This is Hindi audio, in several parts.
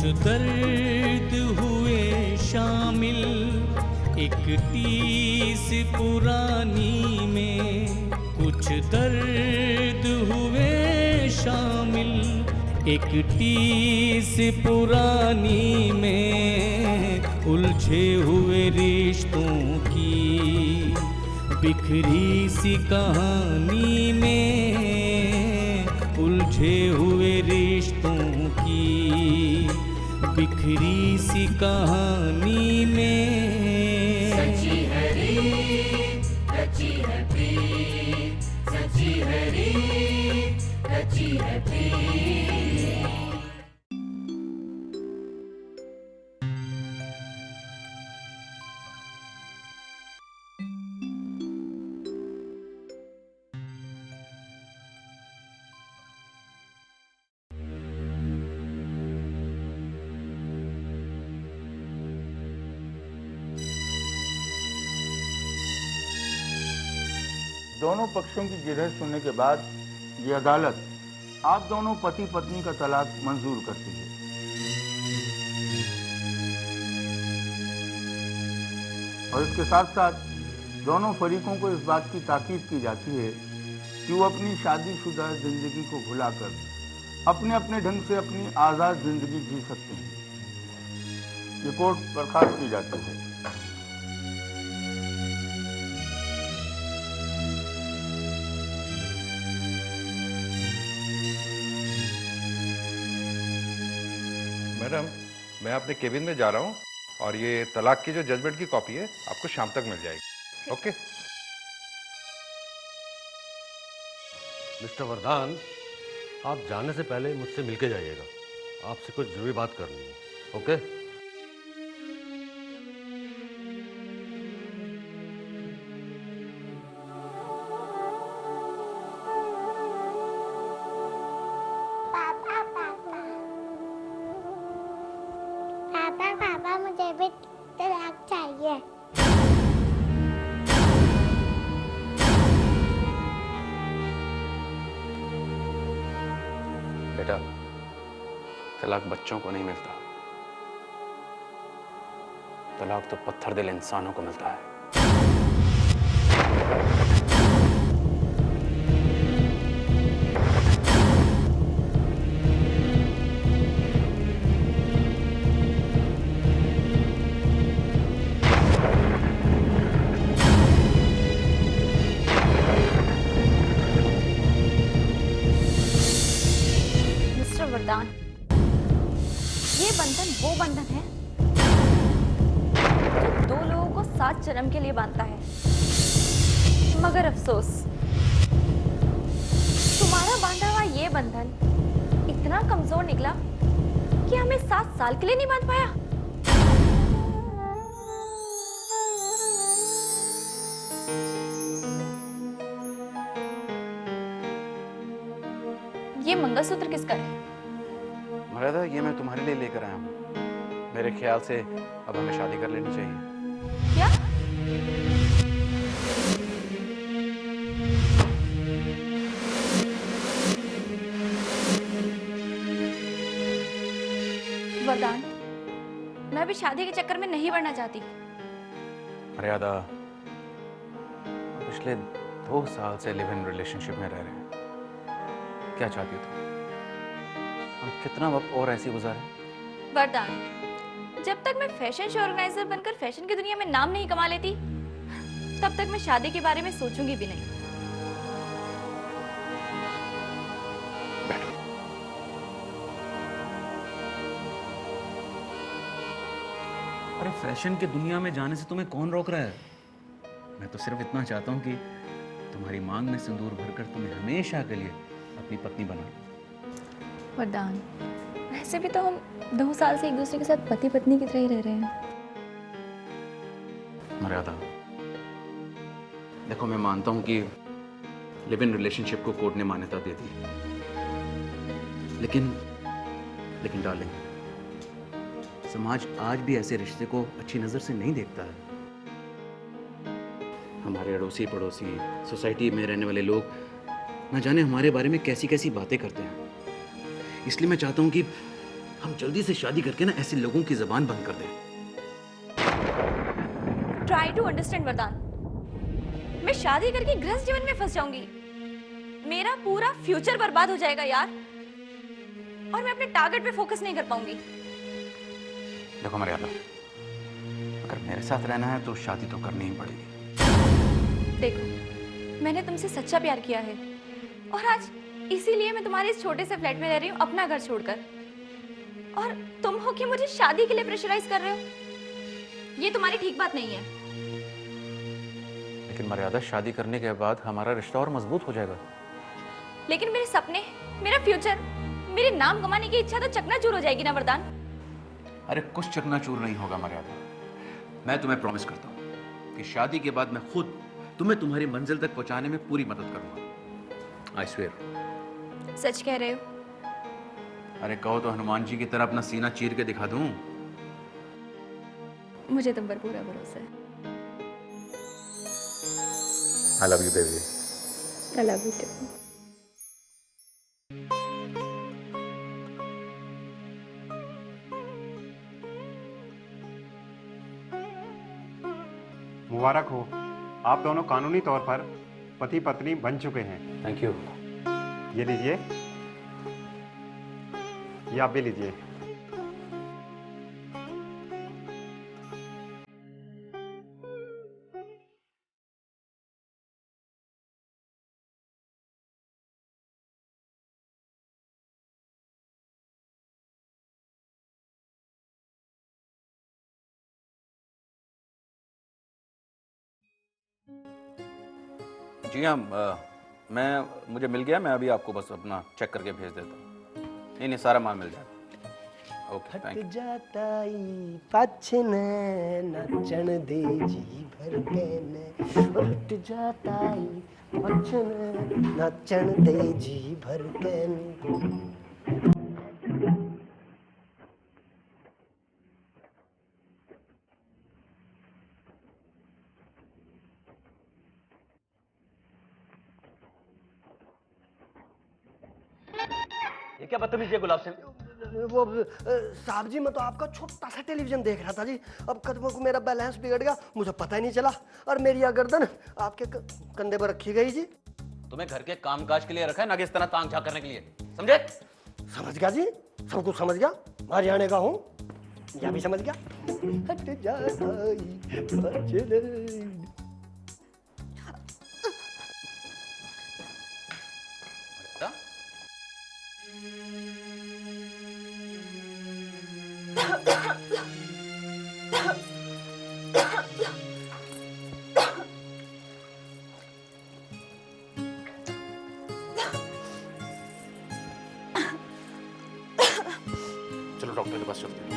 दर्द हुए शामिल एक टीस पुरानी में, कुछ दर्द हुए शामिल एक टीस पुरानी में, उलझे हुए रिश्तों की बिखरी सी कहानी में, उलझे हुए रिश्तों की बिखरी सी कहानी में। सच्ची है रीत, सच्ची है प्रीत, सच्ची है रीत, सच्ची है प्रीत। दोनों पक्षों की गिरह सुनने के बाद ये अदालत आप दोनों पति पत्नी का तलाक मंजूर करती है। और इसके साथ साथ दोनों फरीकों को इस बात की ताकीद की जाती है कि वो अपनी शादीशुदा जिंदगी को भुलाकर अपने अपने ढंग से अपनी आज़ाद जिंदगी जी सकते हैं। ये कोर्ट बर्खास्त की जाती है। मैडम, मैं अपने केबिन में जा रहा हूँ और ये तलाक की जो जजमेंट की कॉपी है आपको शाम तक मिल जाएगी। ओके? मिस्टर वरदान, आप जाने से पहले मुझसे मिलके जाइएगा, आपसे कुछ जरूरी बात करनी है। ओके? पापा मुझे भी तलाक चाहिए। बेटा, तलाक बच्चों को नहीं मिलता, तलाक तो पत्थर दिल इंसानों को मिलता है। वरदान, ये बंधन वो बंधन है जो दो लोगों को 7 जन्म के लिए बांधता है। मगर अफसोस, तुम्हारा बांधा हुआ ये बंधन इतना कमजोर निकला कि हमें 7 साल के लिए नहीं बांध पाया। ये मंगलसूत्र किसका है? मर्यादा, ये मैं तुम्हारे लिए लेकर आया हूँ। मेरे ख्याल से अब हमें शादी कर लेनी चाहिए। क्या? वरदान, मैं भी शादी के चक्कर में नहीं पड़ना चाहती। मर्यादा, पिछले 2 साल से लिव इन रिलेशनशिप में रह रहे हैं। क्या चाहती हो तुम? हम कितना वक्त और ऐसे गुजारें? वरदान, जब तक मैं फैशन शो ऑर्गेनाइजर बनकर फैशन की दुनिया में नाम नहीं कमा लेती, तब तक मैं शादी के बारे में सोचूंगी भी नहीं। बैठो। अरे, फैशन की दुनिया में जाने से तुम्हें कौन रोक रहा है? मैं तो सिर्फ इतना चाहता हूँ कि तुम्हारी मांग में सिंदूर भरकर तुम्हें हमेशा के लिए अपनी पत्नी बना। वरदान, वैसे भी तो हम 2 साल से एक दूसरे के साथ पति पत्नी की तरह ही रह रहे हैं। मर्यादा, देखो, मैं मानता हूं कि लिव इन रिलेशनशिप को कोर्ट ने मान्यता दे दी, लेकिन डार्लिंग, समाज आज भी ऐसे रिश्ते को अच्छी नजर से नहीं देखता है। हमारे अड़ोसी पड़ोसी, सोसाइटी में रहने वाले लोग न जाने हमारे बारे में कैसी कैसी बातें करते हैं। इसलिए मैं चाहता हूं कि हम जल्दी से शादी करके ना ऐसे लोगों की जबान बंद कर दें। ट्राई टू अंडरस्टैंड वरदान। मैं शादी करके गृहस्थ जीवन में फंस जाऊंगी, मेरा पूरा फ्यूचर बर्बाद हो जाएगा यार, और मैं अपने टारगेट पे फोकस नहीं कर पाऊंगी। देखो मर्यादा, अगर मेरे साथ रहना है तो शादी तो करनी ही पड़ेगी। देखो, मैंने तुमसे सच्चा प्यार किया है, और आज इसीलिए मैं तुम्हारे इस छोटे से फ्लैट में रह रही हूँ अपना घर छोड़कर, और तुम हो कि मुझे शादी के लिए प्रेशराइज कर रहे हो। ये तुम्हारी ठीक बात नहीं है। लेकिन मर्यादा, शादी करने के बाद हमारा रिश्ता और मजबूत हो जाएगा। लेकिन मेरे सपने, मेरा फ्यूचर, मेरे नाम कमाने की इच्छा तो चकनाचूर हो जाएगी ना वरदान। अरे कुछ चकनाचूर नहीं होगा मर्यादा। मैं तुम्हें प्रॉमिस करता हूँ कि शादी के बाद मैं खुद तुम्हें तुम्हारी मंजिल तक पहुंचाने में पूरी मदद करूंगा। I swear. सच कह रहे हो? अरे कहो तो हनुमान जी की तरह अपना सीना चीर के दिखा दूं। मुझे तुम पर पूरा भरोसा है। I love you baby. I love you too. मुबारक हो, आप दोनों कानूनी तौर पर पति पत्नी बन चुके हैं। Thank you. ये लीजिए, ये आप भी लीजिए। जी हाँ, मुझे मिल गया। मैं अभी आपको बस अपना चेक करके भेज देता हूँ। नहीं, सारा माल मिल जाएगा। Okay, thank you. जाताई पाछने नचन दे जी भर के ने, उठ जाताई पाछने नचन दे जी भर के ने। ये क्या बदतमीजी है गुलाब सिंह? वो साहब जी, मैं तो आपका छोटा सा टेलीविजन देख रहा था जी। अब कदमों को मेरा बैलेंस बिगड़ गया, मुझे पता ही नहीं चला, और मेरी यह गर्दन आपके कंधे पर रखी गई जी। तुम्हें घर के कामकाज के लिए रखा है, ना कि इस तरह तांग झांक करने के लिए। समझे? समझ गया जी, सब कुछ समझ गया। हरियाणा का हूँ, यह भी समझ गया। हट जाताई पाछने। चलो डॉक्टर के पास चलते हैं।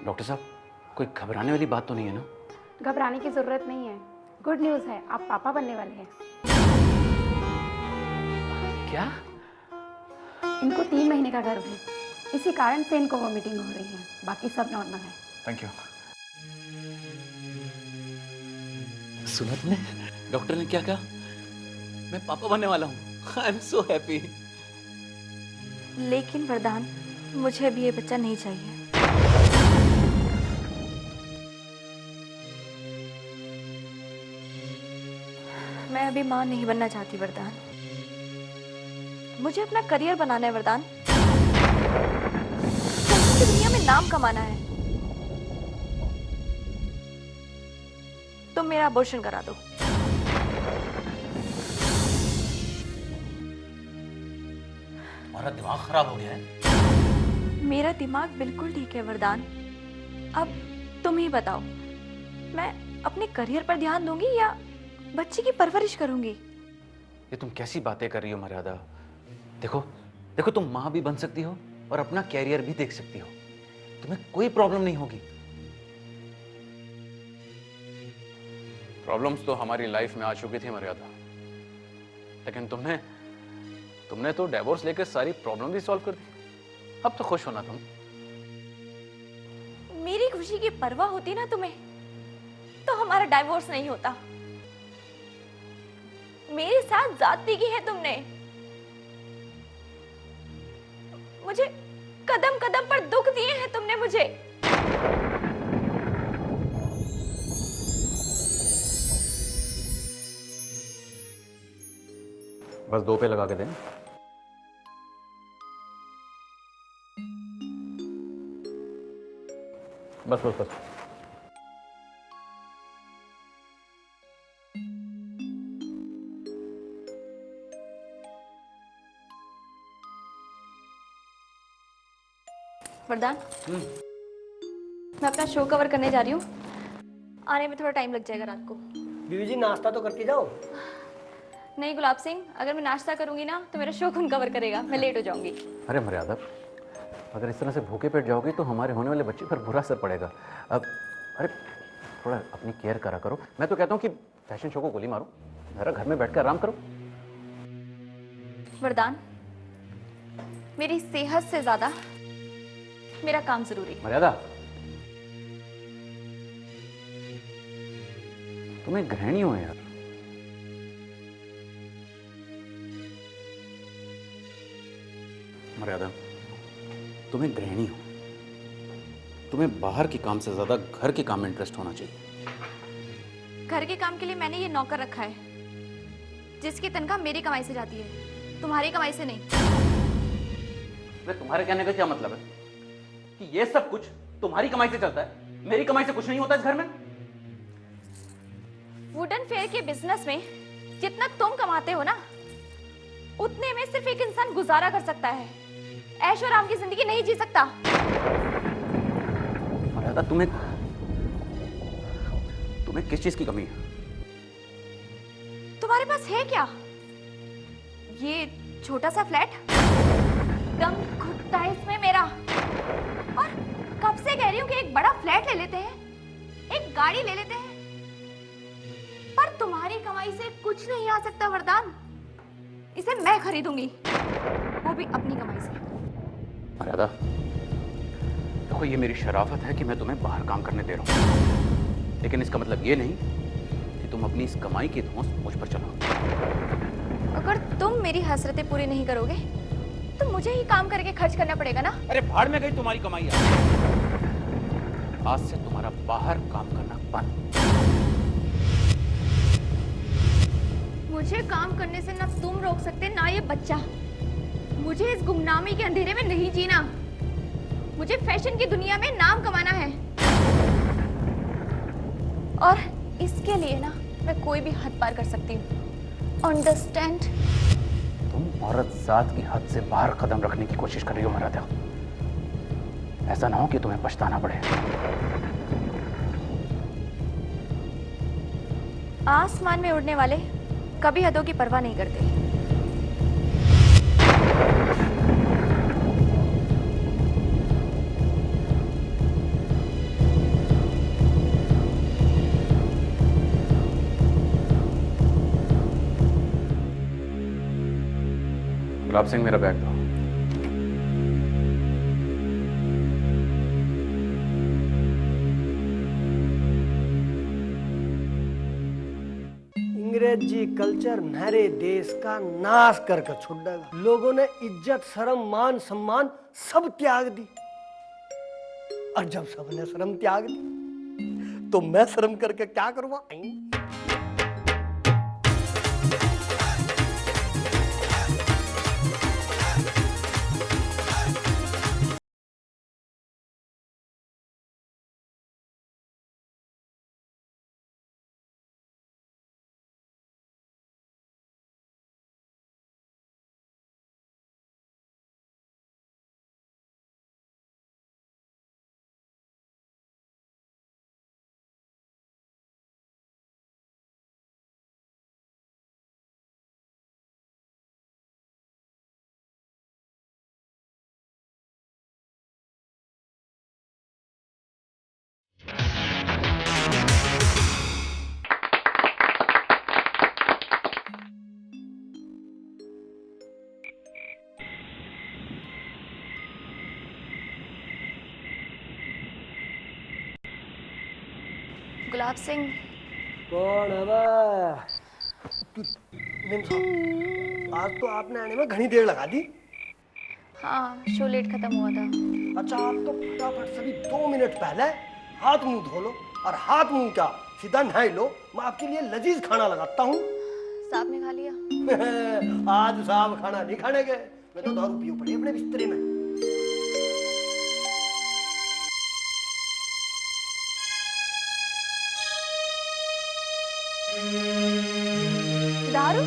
डॉक्टर साहब, कोई घबराने वाली बात तो नहीं है ना? घबराने की जरूरत नहीं है। गुड न्यूज़ है, आप पापा बनने वाले हैं। क्या? इनको 3 महीने का गर्भ है, इसी कारण से इनको वॉमिटिंग हो रही है, बाकी सब नॉर्मल है। Thank you. सुना तुमने? डॉक्टर ने क्या कहा? मैं पापा बनने वाला हूँ। I am so happy. लेकिन वरदान, मुझे अभी ये बच्चा नहीं चाहिए। मैं अभी माँ नहीं बनना चाहती वरदान। मुझे अपना करियर बनाना है वरदान। मुझे दुनिया में नाम कमाना है। तुम मेरा अबॉर्शन करा दो। तुम्हारा दिमाग खराब हो गया है? मेरा दिमाग बिल्कुल ठीक है वरदान। अब तुम ही बताओ, मैं अपने करियर पर ध्यान दूंगी या बच्चे की परवरिश करूंगी? ये तुम कैसी बातें कर रही हो मर्यादा? देखो देखो, तुम माँ भी बन सकती हो और अपना कैरियर भी देख सकती हो, तुम्हें कोई प्रॉब्लम नहीं होगी। प्रॉब्लम्स तो हमारी लाइफ में आ चुकी थी मर्यादा, लेकिन तुमने तो डिवोर्स लेकर सारी प्रॉब्लम भी सॉल्व कर दी। अब तो खुश होना तुम। मेरी खुशी की परवाह होती ना तुम्हें, तो हमारा डाइवोर्स नहीं होता। मेरे साथ ज्यादती की है तुमने। मुझे कदम कदम पर दुख दिए हैं तुमने मुझे। बस 2 पे लगा के दें। बस बस बस। वरदान, मैं अपना शो कवर करने जा रही हूँ। आने में थोड़ा टाइम लग जाएगा रात को। बीवी जी नाश्ता तो करके जाओ। नहीं गुलाब सिंह, अगर मैं नाश्ता करूंगी ना तो मेरा शो कौन कवर करेगा? मैं लेट हो जाऊंगी। अरे मर्यादा, अगर इस तरह से भूखे पेट जाओगी तो हमारे होने वाले बच्चे पर बुरा असर पड़ेगा। अब अरे थोड़ा अपनी केयर करा करो। मैं तो कहता हूँ कि फैशन शो को गोली मारो, जरा घर में बैठकर आराम करो। वरदान, मेरी सेहत से ज्यादा मेरा काम जरूरी है। मर्यादा, तुम्हें गृहिणी हो यार। मर्यादा, तुम्हें गृहिणी हो, तुम्हें बाहर के काम से ज्यादा घर के काम में इंटरेस्ट होना चाहिए। घर के काम के लिए मैंने ये नौकर रखा है, जिसकी तनख्वाह मेरी कमाई से जाती है, तुम्हारी कमाई से नहीं। तुम्हारे कहने का क्या मतलब है कि ये सब कुछ तुम्हारी कमाई से चलता है, मेरी कमाई से कुछ नहीं होता इस घर में? वुडन फेयर के बिजनेस में जितना तुम कमाते हो ना, उतने में सिर्फ एक इंसान गुजारा कर सकता है, ऐश और आराम की जिंदगी नहीं जी सकता। मर्यादा, तुम्हें किस चीज की कमी है? तुम्हारे पास है क्या? ये छोटा सा फ्लैट, दम घुटता है इसमें मेरा। और कब से कह रही हूँ कि एक बड़ा फ्लैट ले लेते हैं, एक गाड़ी ले लेते हैं, पर तुम्हारी कमाई से कुछ नहीं आ सकता वरदान। इसे मैं खरीदूंगी, वो भी अपनी कमाई से। मर्यादा, देखो ये मेरी शराफत है कि मैं तुम्हें बाहर काम करने दे रहा हूँ, लेकिन इसका मतलब ये नहीं कि तुम अपनी इस कमाई की धौंस मुझ पर चलाओ। अगर तुम मेरी हसरतें पूरी नहीं करोगे तो मुझे ही काम करके खर्च करना पड़ेगा ना। अरे भाड़ में गई तुम्हारी कमाई। आज से तुम्हारा बाहर काम करना बंद। मुझे काम करने से ना तुम रोक सकते ना ये बच्चा। मुझे इस गुमनामी के अंधेरे में नहीं जीना। मुझे फैशन की दुनिया में नाम कमाना है, और इसके लिए ना मैं कोई भी हद पार कर सकती हूँ। अंडरस्टैंड? तुम औरत जात की हद से बाहर कदम रखने की कोशिश कर रही हो मर्यादा। ऐसा ना हो कि तुम्हें पछताना पड़े। आसमान में उड़ने वाले कभी हदों की परवाह नहीं करते। गुलाब सिंह, मेरा बैग दो। अंग्रेजी कल्चर मेरे देश का नाश करके छोड़ देगा। लोगों ने इज्जत, शर्म, मान, सम्मान सब त्याग दी, और जब सबने शर्म त्याग दी तो मैं शर्म करके क्या करूँगा? गुलाब सिंह। कौन है बे? मेम साहब, आज तो आपने आने में घनी देर लगा दी। हाँ, शो लेट खत्म हुआ था। अच्छा, आप तो फटाफट सभी 2 मिनट पहले हाथ मुंह धो लो, और हाथ मुंह क्या, सीधा नहा लो। मैं आपके लिए लजीज खाना लगाता हूँ। साहब ने खा लिया? आज साहब खाना नहीं खाने गए, मैं तो दारू पीऊ पड़ी अपने बिस्तरे में। दारू?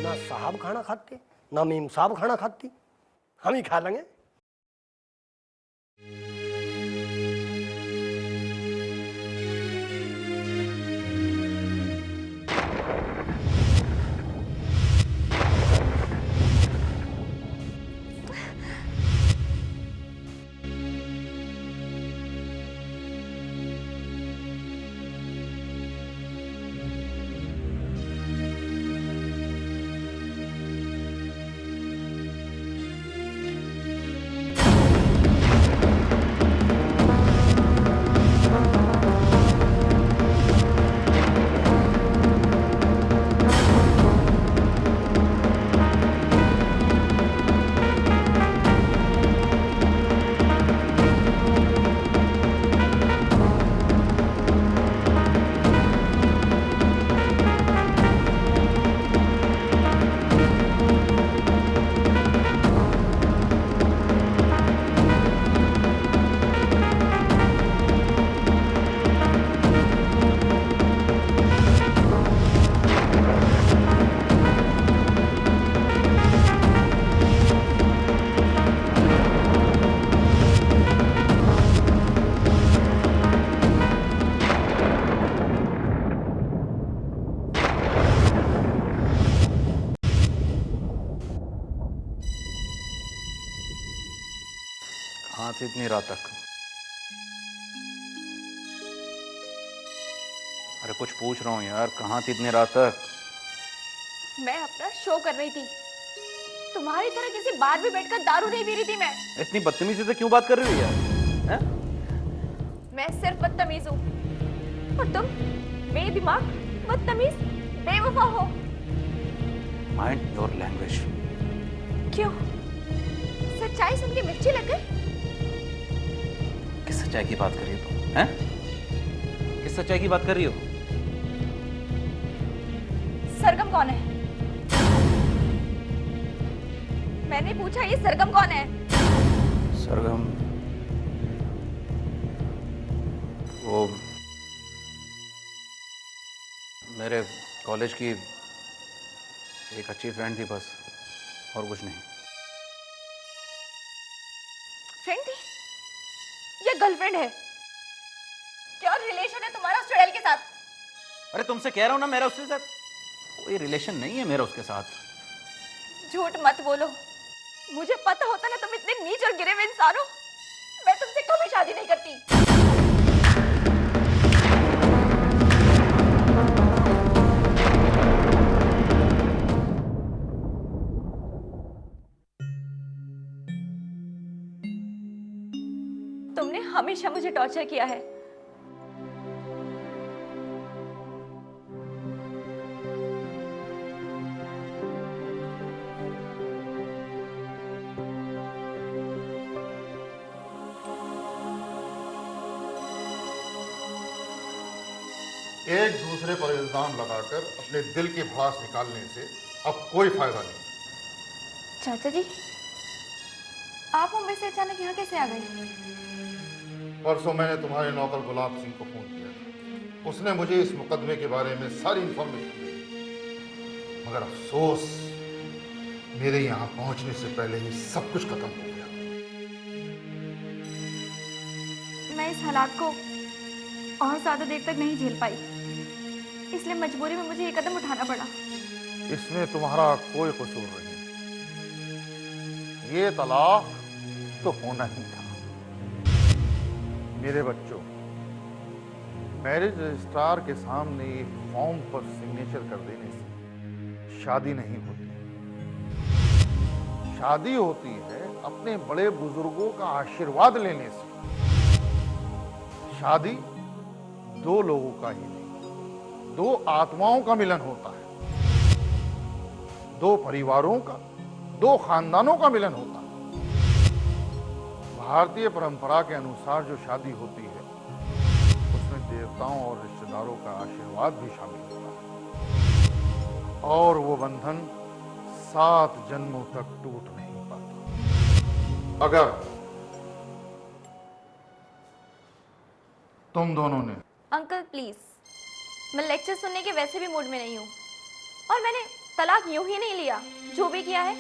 ना साहब खाना खाते, ना मीम साहब खाना खाती, हम ही खा लेंगे। कहाँ थी इतनी रात तक? अरे कुछ पूछ रहा हूँ यार, कहाँ थी इतनी रात तक? मैं अपना शो कर रही थी। तुम्हारी तरह किसी बार में बैठकर दारू नहीं पी रही थी मैं। इतनी बदतमीजी से क्यों बात कर रही हो यार? हैं? मैं सिर्फ बदतमीज हूँ, और तुम बेदिमाग, बदतमीज, बेवफा हो। Mind your language. क्यों? सच्चाई सुन के मिर्ची लग गई? किस सच्चाई की बात कर रही हो तुम? हैं? किस सच्चाई की बात कर रही हो? सरगम कौन है? मैंने पूछा, ये सरगम कौन है? सरगम वो मेरे कॉलेज की एक अच्छी फ्रेंड थी बस, और कुछ नहीं। फ्रेंड थी या गर्लफ्रेंड है? क्या रिलेशन है तुम्हारा उस चुड़ैल के साथ? अरे तुमसे कह रहा हूं ना, मेरा उसके साथ कोई रिलेशन नहीं है मेरा उसके साथ। झूठ मत बोलो। मुझे पता होता ना तुम इतने नीच और गिरे हुए इंसान हो, मैं तुमसे कभी शादी नहीं करती। तुमने हमेशा मुझे टॉर्चर किया है। एक दूसरे पर इल्जाम लगाकर अपने दिल की भड़ास निकालने से अब कोई फायदा नहीं। चाचा जी, आप मुंबई से अचानक यहाँ कैसे आ गए? परसों मैंने तुम्हारे नौकर गुलाब सिंह को फोन किया था। उसने मुझे इस मुकदमे के बारे में सारी इंफॉर्मेशन दी, मगर अफसोस मेरे यहाँ पहुंचने से पहले ही सब कुछ खत्म हो गया। मैं इस हालात को और ज्यादा देर तक नहीं झेल पाई, इसलिए मजबूरी में मुझे ये कदम उठाना पड़ा। इसमें तुम्हारा कोई कसूर नहीं। ये तलाक तो होना ही था। मेरे बच्चों, मैरिज रजिस्ट्रार के सामने एक फॉर्म पर सिग्नेचर कर देने से शादी नहीं होती। शादी होती है अपने बड़े बुजुर्गों का आशीर्वाद लेने से। शादी दो लोगों का ही नहीं, दो आत्माओं का मिलन होता है, दो परिवारों का, दो खानदानों का मिलन होता है। भारतीय परंपरा के अनुसार जो शादी होती है उसमें देवताओं और रिश्तेदारों का आशीर्वाद भी शामिल होता है, और वो बंधन 7 जन्मों तक टूट नहीं पाता। अगर तुम दोनों ने अंकल प्लीज, मैं लेक्चर सुनने के वैसे भी मूड में नहीं हूँ, और मैंने तलाक यूं ही नहीं लिया। जो भी किया है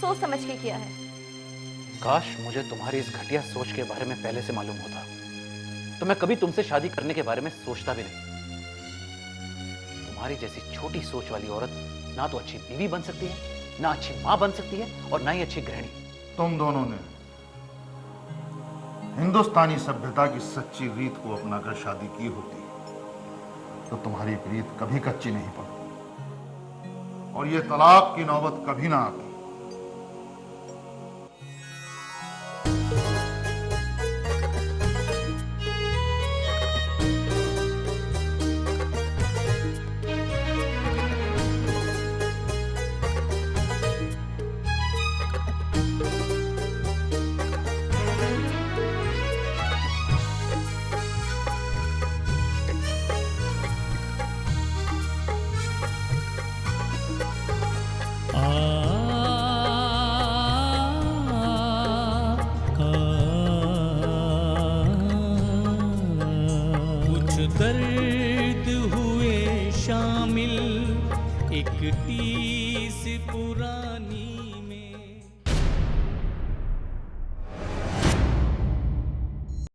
सोच समझ के किया है। काश मुझे तुम्हारी इस घटिया सोच के बारे में पहले से मालूम होता, तो मैं कभी तुमसे शादी करने के बारे में सोचता भी नहीं। तुम्हारी जैसी छोटी सोच वाली औरत ना तो अच्छी बीवी बन सकती है, ना अच्छी मां बन सकती है, और ना ही अच्छी गृहिणी। तुम दोनों ने हिंदुस्तानी सभ्यता की सच्ची रीत को अपनाकर शादी की होती तो तुम्हारी प्रीत कभी कच्ची नहीं पड़ती और ये तलाक की नौबत कभी ना आती। कुछ दर्द हुए शामिल एक टीस पुरानी